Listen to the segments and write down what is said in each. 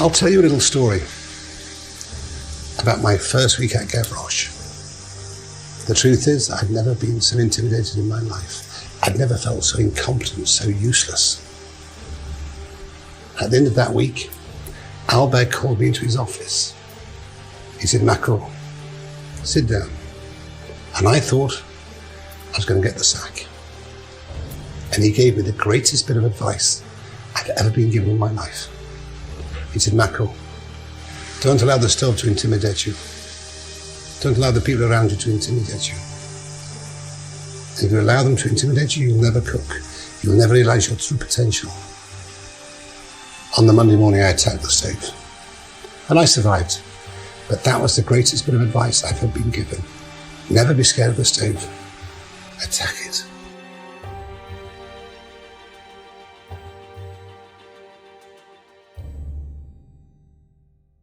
I'll tell you a little story about my first week at Gavroche. The truth is, I'd never been so intimidated in my life. I'd never felt so incompetent, so useless. At the end of that week, Albert called me into his office. He said, "Macron, sit down." And I thought I was going to get the sack. And he gave me the greatest bit of advice I'd ever been given in my life. He said, "Macron, don't allow the stove to intimidate you. Don't allow the people around you to intimidate you. And if you allow them to intimidate you, you'll never cook. You'll never realize your true potential." On the Monday morning, I attacked the stove. And I survived. But that was the greatest bit of advice I've ever been given. Never be scared of the stove. Attack it.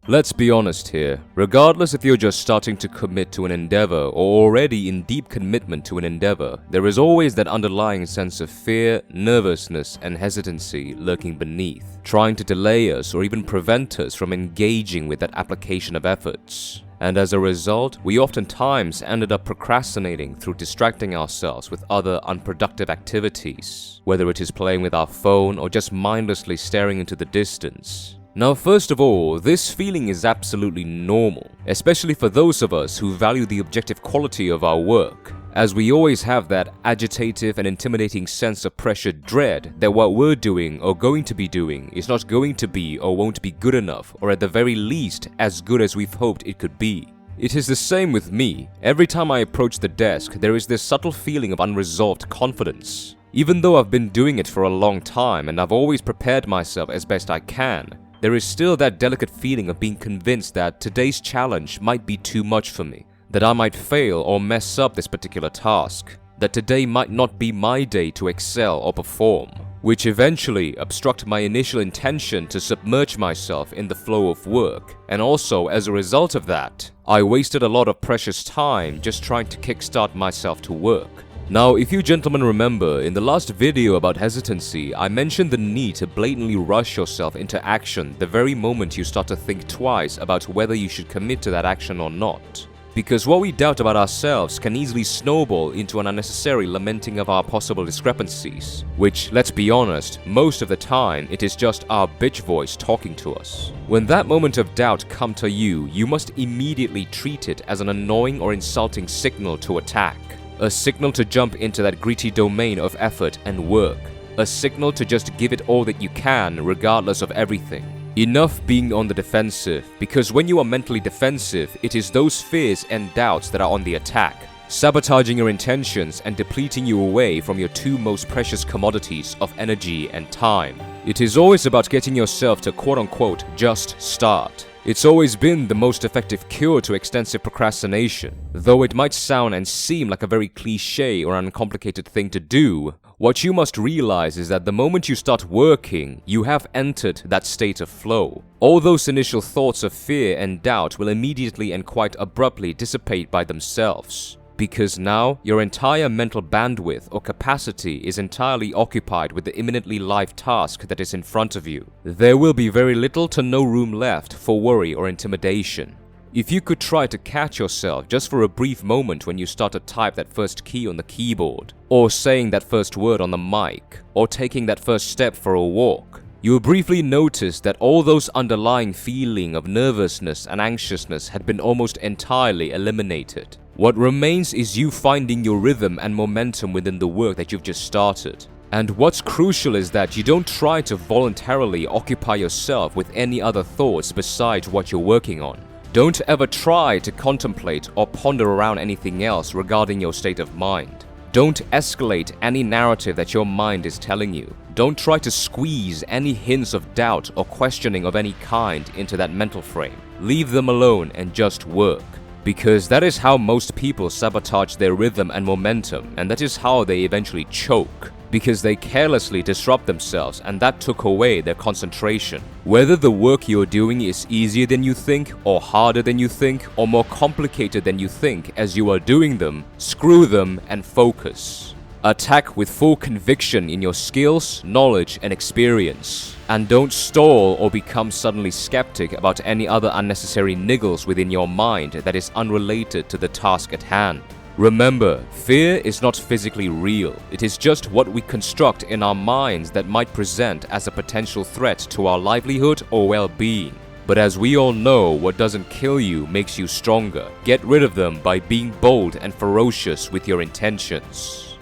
Let's be honest here, regardless if you're just starting to commit to an endeavor or already in deep commitment to an endeavor, there is always that underlying sense of fear, nervousness, and hesitancy lurking beneath, trying to delay us or even prevent us from engaging with that application of efforts. And as a result, we oftentimes ended up procrastinating through distracting ourselves with other unproductive activities, whether it is playing with our phone or just mindlessly staring into the distance. Now, first of all, this feeling is absolutely normal, especially for those of us who value the objective quality of our work, as we always have that agitative and intimidating sense of pressured dread that what we're doing or going to be doing is not going to be or won't be good enough, or at the very least, as good as we've hoped it could be. It is the same with me. Every time I approach the desk, there is this subtle feeling of unresolved confidence. Even though I've been doing it for a long time and I've always prepared myself as best I can, there is still that delicate feeling of being convinced that today's challenge might be too much for me, that I might fail or mess up this particular task, that today might not be my day to excel or perform, which eventually obstruct my initial intention to submerge myself in the flow of work. And also, as a result of that, I wasted a lot of precious time just trying to kickstart myself to work. Now, if you gentlemen remember, in the last video about hesitancy, I mentioned the need to blatantly rush yourself into action the very moment you start to think twice about whether you should commit to that action or not. Because what we doubt about ourselves can easily snowball into an unnecessary lamenting of our possible discrepancies, which, let's be honest, most of the time it is just our bitch voice talking to us. When that moment of doubt comes to you, you must immediately treat it as an annoying or insulting signal to attack. A signal to jump into that gritty domain of effort and work. A signal to just give it all that you can, regardless of everything. Enough being on the defensive, because when you are mentally defensive, it is those fears and doubts that are on the attack, sabotaging your intentions and depleting you away from your two most precious commodities of energy and time. It is always about getting yourself to quote-unquote just start. It's always been the most effective cure to extensive procrastination. Though it might sound and seem like a very cliché or uncomplicated thing to do, what you must realize is that the moment you start working, you have entered that state of flow. All those initial thoughts of fear and doubt will immediately and quite abruptly dissipate by themselves. Because now, your entire mental bandwidth or capacity is entirely occupied with the imminently live task that is in front of you. There will be very little to no room left for worry or intimidation. If you could try to catch yourself just for a brief moment when you start to type that first key on the keyboard, or saying that first word on the mic, or taking that first step for a walk, you will briefly notice that all those underlying feeling of nervousness and anxiousness had been almost entirely eliminated. What remains is you finding your rhythm and momentum within the work that you've just started. And what's crucial is that you don't try to voluntarily occupy yourself with any other thoughts besides what you're working on. Don't ever try to contemplate or ponder around anything else regarding your state of mind. Don't escalate any narrative that your mind is telling you. Don't try to squeeze any hints of doubt or questioning of any kind into that mental frame. Leave them alone and just work. Because that is how most people sabotage their rhythm and momentum, and that is how they eventually choke. Because they carelessly disrupt themselves, and that took away their concentration. Whether the work you're doing is easier than you think, or harder than you think, or more complicated than you think as you are doing them, screw them and focus. Attack with full conviction in your skills, knowledge, and experience. And don't stall or become suddenly skeptic about any other unnecessary niggles within your mind that is unrelated to the task at hand. Remember, fear is not physically real. It is just what we construct in our minds that might present as a potential threat to our livelihood or well-being. But as we all know, what doesn't kill you makes you stronger. Get rid of them by being bold and ferocious with your intentions.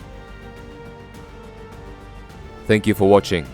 Thank you for watching.